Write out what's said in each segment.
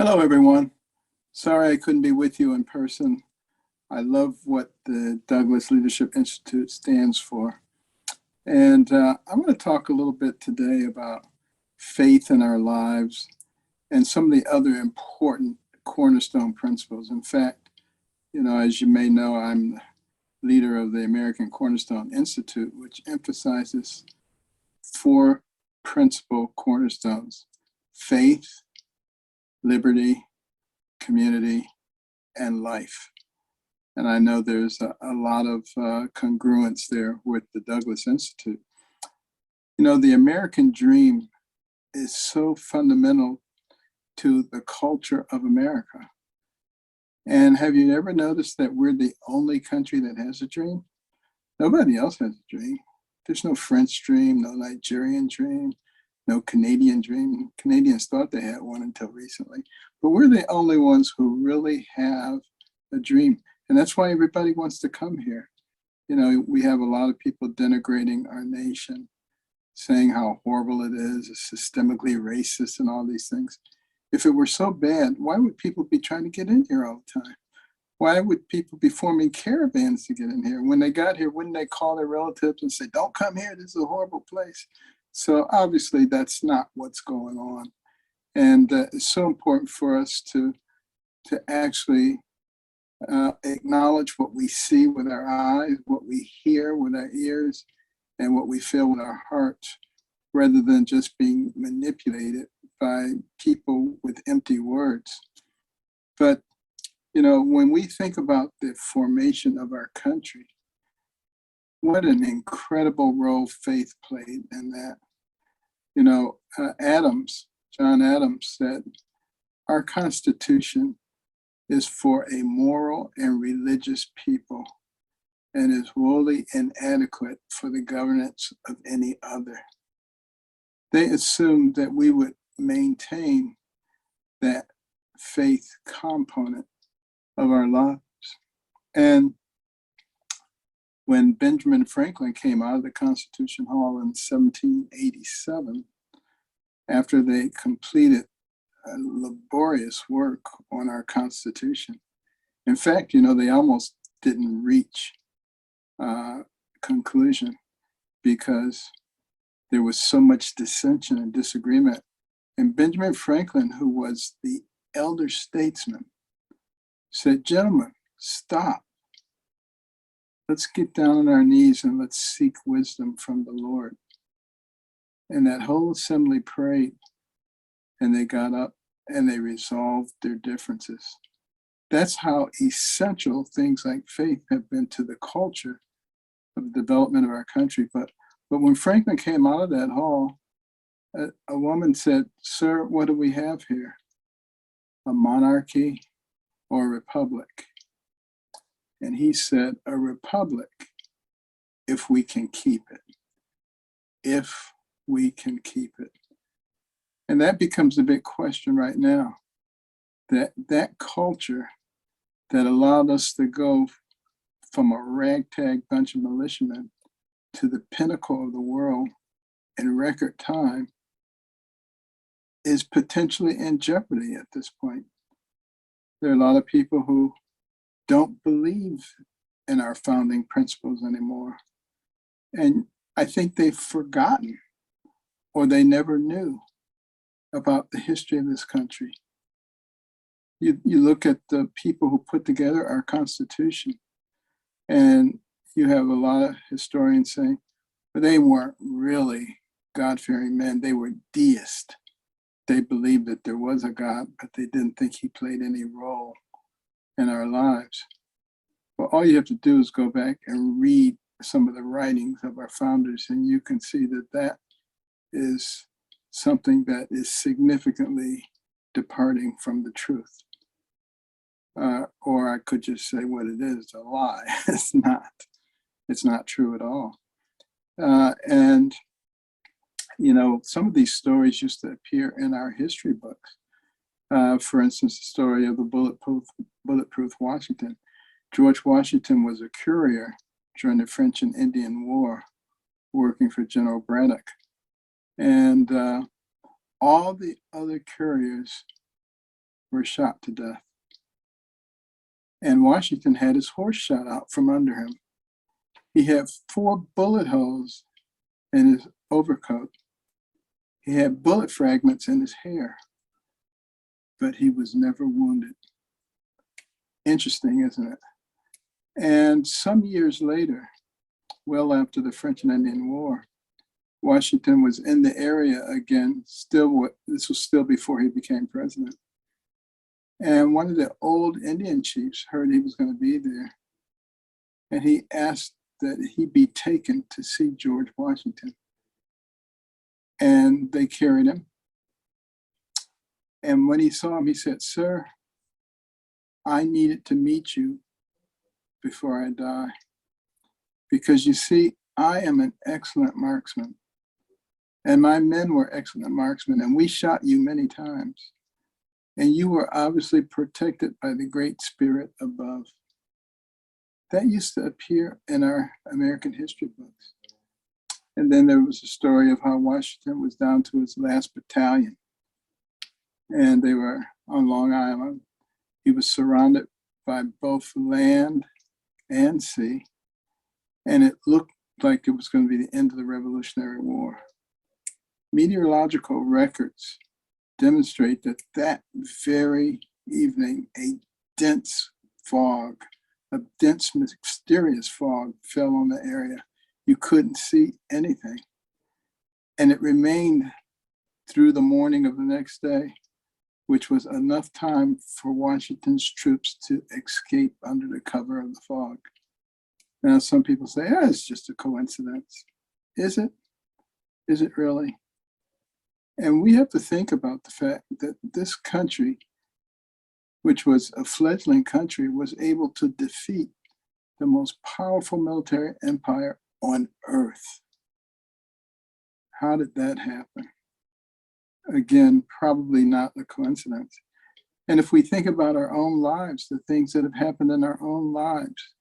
Hello, everyone. Sorry I couldn't be with you in person. I love what the Douglas Leadership Institute stands for. And I'm going to talk a little bit today about faith in our lives and some of the other important cornerstone principles. In fact, as you may know, I'm the leader of the American Cornerstone Institute, which emphasizes four principal cornerstones: faith, liberty, community, and life. And I know there's a lot of congruence there with the Douglas Institute. The American dream is so fundamental to the culture of America. And have you ever noticed that we're the only country that has a dream? Nobody else has a dream. There's no French dream, no Nigerian dream, no Canadian dream. Canadians thought they had one until recently. But we're the only ones who really have a dream. And that's why everybody wants to come here. We have a lot of people denigrating our nation, saying how horrible it is, it's systemically racist and all these things. If it were so bad, why would people be trying to get in here all the time? Why would people be forming caravans to get in here? When they got here, wouldn't they call their relatives and say, don't come here, this is a horrible place? So obviously that's not what's going on. And it's so important for us to actually acknowledge what we see with our eyes, what we hear with our ears, and what we feel with our hearts, rather than just being manipulated by people with empty words. But, when we think about the formation of our country, what an incredible role faith played in that. John Adams said, our Constitution is for a moral and religious people and is wholly inadequate for the governance of any other. They assumed that we would maintain that faith component of our lives. And when Benjamin Franklin came out of the Constitution Hall in 1787, after they completed laborious work on our Constitution. In fact, they almost didn't reach conclusion because there was so much dissension and disagreement. And Benjamin Franklin, who was the elder statesman, said, gentlemen, stop. Let's get down on our knees and let's seek wisdom from the Lord. And that whole assembly prayed, and they got up and they resolved their differences. That's how essential things like faith have been to the culture of the development of our country. But when Franklin came out of that hall, a woman said, sir, what do we have here? A monarchy or a republic? And he said, a republic, if we can keep it. If we can keep it. And that becomes a big question right now. That culture that allowed us to go from a ragtag bunch of militiamen to the pinnacle of the world in record time is potentially in jeopardy at this point. There are a lot of people who don't believe in our founding principles anymore. And I think they've forgotten, or they never knew about the history of this country. You look at the people who put together our Constitution, and you have a lot of historians saying, but they weren't really God-fearing men. They were deists. They believed that there was a God, but they didn't think he played any role in our lives. Well, all you have to do is go back and read some of the writings of our founders, and you can see that that is something that is significantly departing from the truth. Or I could just say what it is, a lie. It's not. It's not true at all. And some of these stories used to appear in our history books. For instance, the story of the bulletproof Washington. George Washington was a courier during the French and Indian War, working for General Braddock. And all the other couriers were shot to death. And Washington had his horse shot out from under him. He had 4 bullet holes in his overcoat. He had bullet fragments in his hair, but he was never wounded. Interesting, isn't it? And some years later, well after the French and Indian War, Washington was in the area again, this was still before he became president. And one of the old Indian chiefs heard he was going to be there, and he asked that he be taken to see George Washington. And they carried him. And when he saw him, he said, "Sir, I needed to meet you before I die. Because you see, I am an excellent marksman. And my men were excellent marksmen, and we shot you many times. And you were obviously protected by the Great Spirit above." That used to appear in our American history books. And then there was a story of how Washington was down to his last battalion, and they were on Long Island. He was surrounded by both land and sea, and it looked like it was going to be the end of the Revolutionary War. Meteorological records demonstrate that that very evening, a dense fog, a dense, mysterious fog fell on the area. You couldn't see anything. And it remained through the morning of the next day, which was enough time for Washington's troops to escape under the cover of the fog. Now, some people say, it's just a coincidence. Is it? Is it really? And we have to think about the fact that this country, which was a fledgling country, was able to defeat the most powerful military empire on earth. How did that happen? Again, probably not a coincidence. And if we think about our own lives, the things that have happened in our own lives,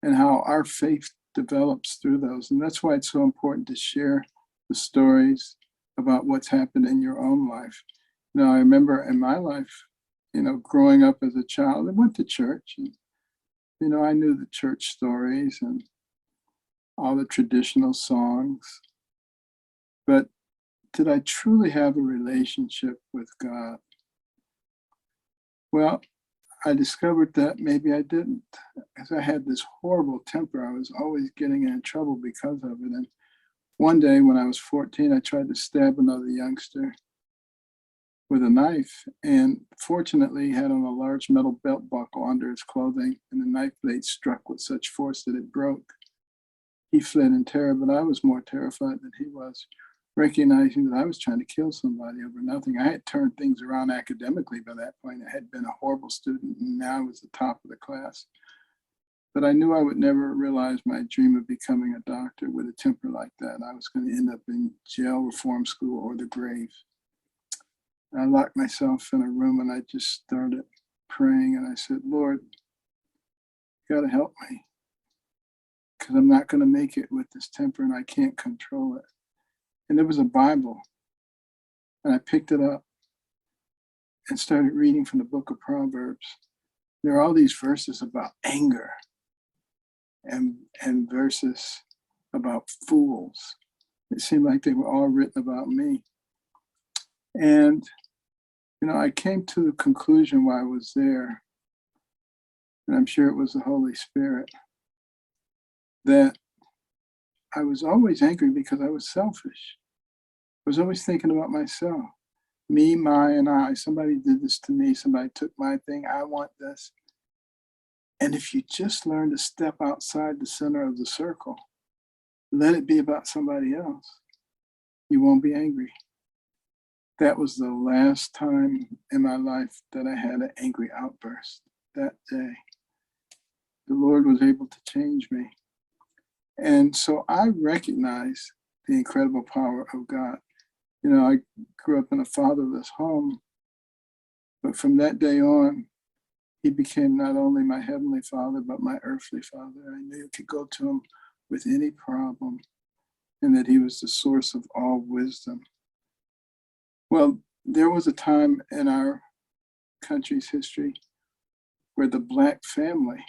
and how our faith develops through those. And that's why it's so important to share the stories about what's happened in your own life. Now, I remember in my life, growing up as a child, I went to church, and, I knew the church stories and all the traditional songs. But did I truly have a relationship with God? Well, I discovered that maybe I didn't, as I had this horrible temper. I was always getting in trouble because of it. And one day when I was 14, I tried to stab another youngster with a knife, and fortunately he had on a large metal belt buckle under his clothing, and the knife blade struck with such force that it broke. He fled in terror, but I was more terrified than he was, recognizing that I was trying to kill somebody over nothing. I had turned things around academically by that point. I had been a horrible student, and now I was the top of the class. But I knew I would never realize my dream of becoming a doctor with a temper like that. I was going to end up in jail, reform school, or the grave. I locked myself in a room, and I just started praying, and I said, "Lord, you got to help me, because I'm not going to make it with this temper, and I can't control it." And there was a Bible, and I picked it up and started reading from the book of Proverbs. There are all these verses about anger and verses about fools. It seemed like they were all written about me. And, I came to the conclusion while I was there, and I'm sure it was the Holy Spirit, that I was always angry because I was selfish. I was always thinking about myself. Me, my, and I. Somebody did this to me. Somebody took my thing. I want this. And if you just learn to step outside the center of the circle, let it be about somebody else, you won't be angry. That was the last time in my life that I had an angry outburst. That day, the Lord was able to change me. And so I recognize the incredible power of God. I grew up in a fatherless home, but from that day on, he became not only my heavenly father, but my earthly father. I knew I could go to him with any problem, and that he was the source of all wisdom. Well, there was a time in our country's history where the Black family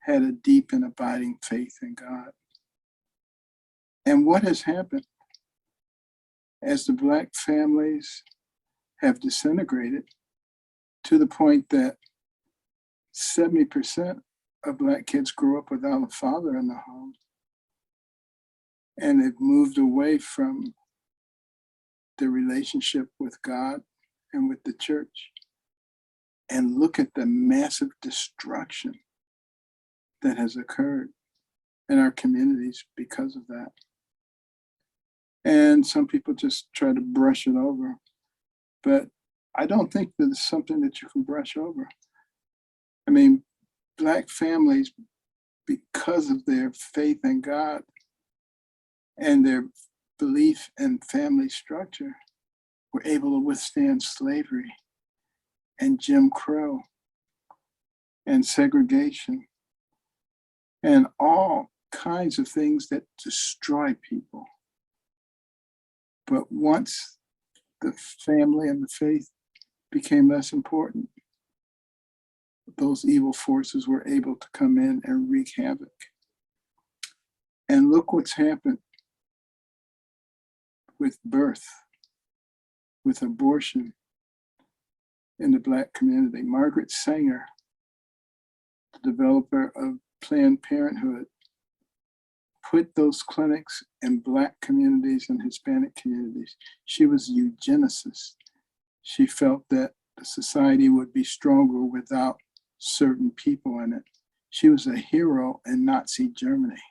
had a deep and abiding faith in God. And what has happened as the Black families have disintegrated to the point that 70% of Black kids grow up without a father in the home, and they've moved away from the relationship with God and with the church. And look at the massive destruction that has occurred in our communities because of that. And some people just try to brush it over. But I don't think that it's something that you can brush over. I mean, Black families, because of their faith in God and their belief in family structure, were able to withstand slavery and Jim Crow and segregation and all kinds of things that destroy people. But once the family and the faith became less important, those evil forces were able to come in and wreak havoc. And look what's happened with birth, with abortion in the Black community. Margaret Sanger, the developer of Planned Parenthood, put those clinics in Black communities and Hispanic communities. She was a eugenicist. She felt that the society would be stronger without certain people in it. She was a hero in Nazi Germany.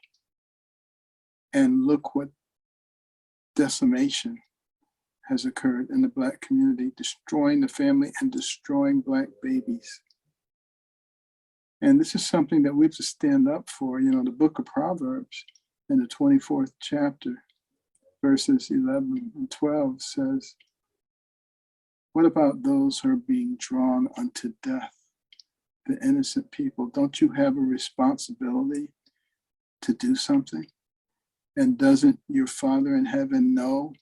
And look what decimation has occurred in the Black community, destroying the family and destroying Black babies. And this is something that we have to stand up for. You know, the book of Proverbs in the 24th chapter, verses 11 and 12 says, what about those who are being drawn unto death, the innocent people? Don't you have a responsibility to do something? And doesn't your Father in heaven know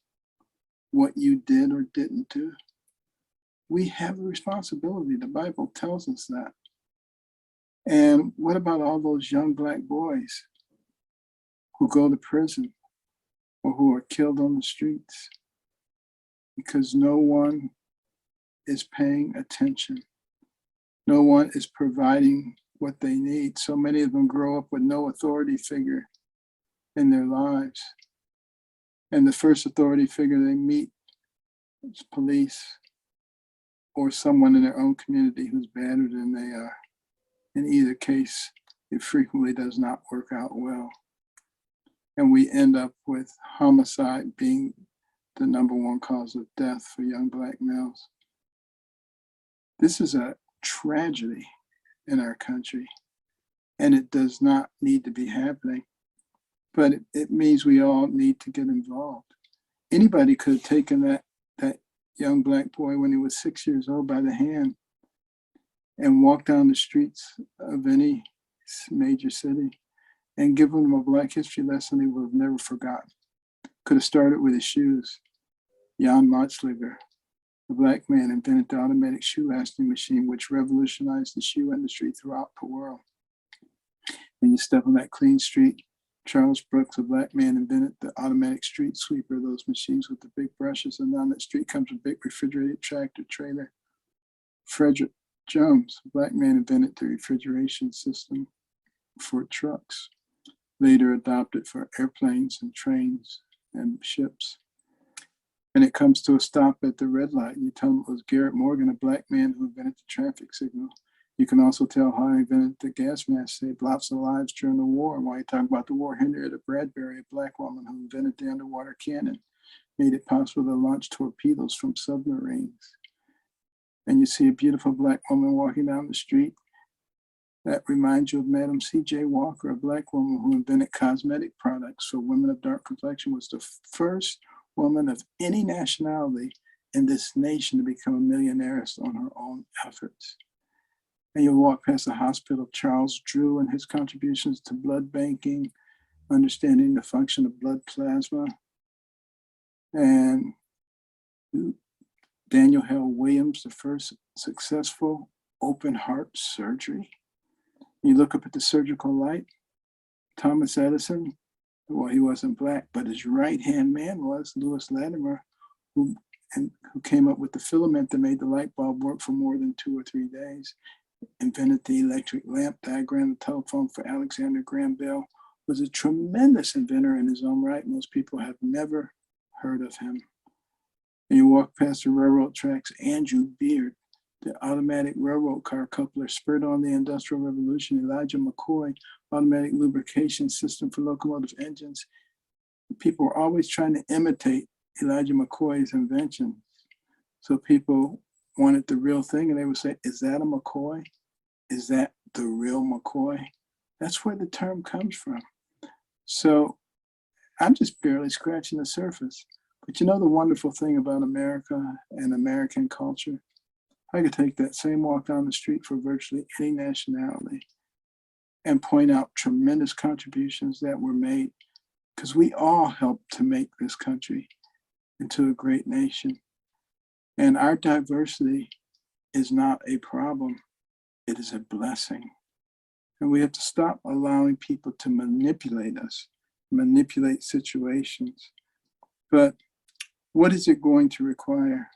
what you did or didn't do? We have a responsibility. The Bible tells us that. And what about all those young Black boys who go to prison or who are killed on the streets because no one is paying attention? No one is providing what they need. So many of them grow up with no authority figure in their lives. And the first authority figure they meet is police or someone in their own community who's badder than they are. In either case, it frequently does not work out well. And we end up with homicide being the #1 cause of death for young Black males. This is a tragedy in our country, and it does not need to be happening. But it means we all need to get involved. Anybody could have taken that young Black boy when he was 6 years old by the hand and walked down the streets of any major city and given him a Black history lesson he would have never forgotten. Could have started with his shoes. Jan Matzliger, the Black man, invented the automatic shoe lasting machine, which revolutionized the shoe industry throughout the world. When you step on that clean street, Charles Brooks, a Black man, invented the automatic street sweeper, those machines with the big brushes, and down that street comes a big refrigerated tractor trailer. Frederick Jones, a Black man, invented the refrigeration system for trucks, later adopted for airplanes and trains and ships. And it comes to a stop at the red light, and you tell them it was Garrett Morgan, a Black man who invented the traffic signal. You can also tell how he invented the gas mask, saved lots of lives during the war. And while you talk about the war, Henrietta Bradbury, a Black woman who invented the underwater cannon, made it possible to launch torpedoes from submarines. And you see a beautiful Black woman walking down the street. That reminds you of Madam C.J. Walker, a Black woman who invented cosmetic products for women of dark complexion, was the first woman of any nationality in this nation to become a millionaire on her own efforts. And you'll walk past the hospital of Charles Drew and his contributions to blood banking, understanding the function of blood plasma. And Daniel Hale Williams, the first successful open heart surgery. You look up at the surgical light, Thomas Edison, well, he wasn't black, but his right-hand man was Louis Latimer, who came up with the filament that made the light bulb work for more than 2 or 3 days, invented the electric lamp, diagrammed the telephone for Alexander Graham Bell, was a tremendous inventor in his own right. Most people have never heard of him. And you walk past the railroad tracks, Andrew Beard, the automatic railroad car coupler, spurred on the Industrial Revolution. Elijah McCoy, automatic lubrication system for locomotive engines. People were always trying to imitate Elijah McCoy's invention. So people wanted the real thing, and they would say, is that a McCoy? Is that the real McCoy? That's where the term comes from. So I'm just barely scratching the surface. But you know the wonderful thing about America and American culture? I could take that same walk down the street for virtually any nationality and point out tremendous contributions that were made, because we all helped to make this country into a great nation. And our diversity is not a problem, it is a blessing. And we have to stop allowing people to manipulate us, manipulate situations. But what is it going to require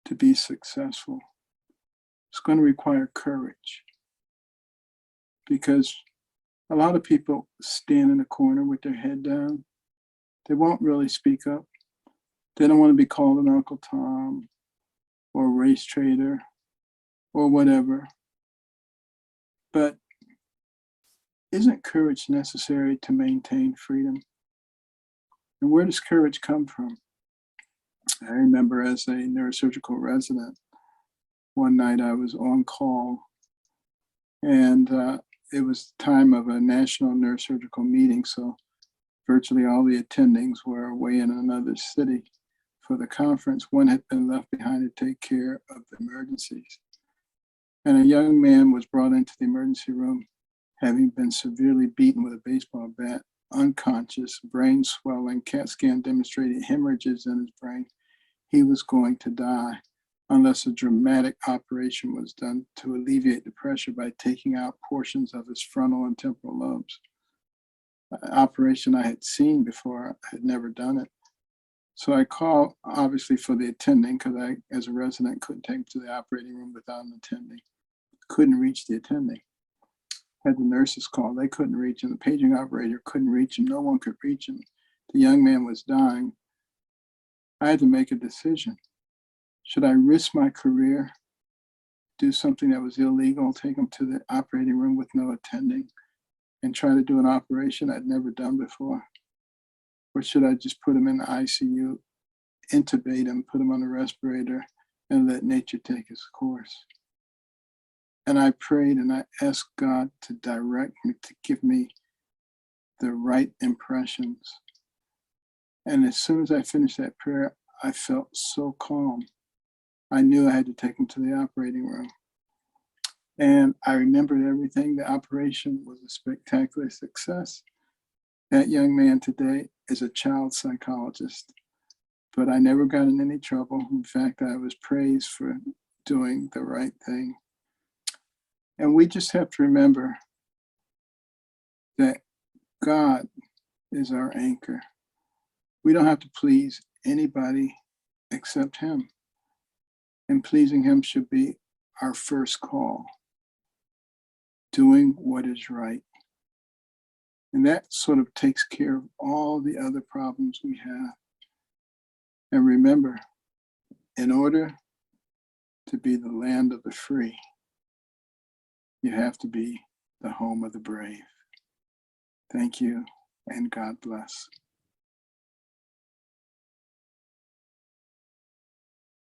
to be successful? It's going to require courage, because a lot of people stand in a corner with their head down. They won't really speak up. They don't want to be called an Uncle Tom or a race trader or whatever. But isn't courage necessary to maintain freedom? And where does courage come from? I remember as a neurosurgical resident, one night I was on call, and it was time of a national neurosurgical meeting, so virtually all the attendings were away in another city for the conference. One had been left behind to take care of the emergencies. And a young man was brought into the emergency room, having been severely beaten with a baseball bat, unconscious, brain swelling, CAT scan demonstrated hemorrhages in his brain. He was going to die unless a dramatic operation was done to alleviate the pressure by taking out portions of his frontal and temporal lobes. An operation I had seen before, I had never done it. So I called, obviously, for the attending, because I, as a resident, couldn't take him to the operating room without an attending. Couldn't reach the attending. Had the nurses call, they couldn't reach him. The paging operator couldn't reach him. No one could reach him. The young man was dying. I had to make a decision. Should I risk my career, do something that was illegal, take him to the operating room with no attending, and try to do an operation I'd never done before? Or should I just put him in the ICU, intubate him, put him on a respirator, and let nature take its course? And I prayed and I asked God to direct me, to give me the right impressions. And as soon as I finished that prayer, I felt so calm. I knew I had to take him to the operating room. And I remembered everything. The operation was a spectacular success. That young man today is a child psychologist, but I never got in any trouble. In fact, I was praised for doing the right thing. And we just have to remember that God is our anchor. We don't have to please anybody except Him. And pleasing Him should be our first call. Doing what is right. And that sort of takes care of all the other problems we have. And remember, in order to be the land of the free, you have to be the home of the brave. Thank you, and God bless.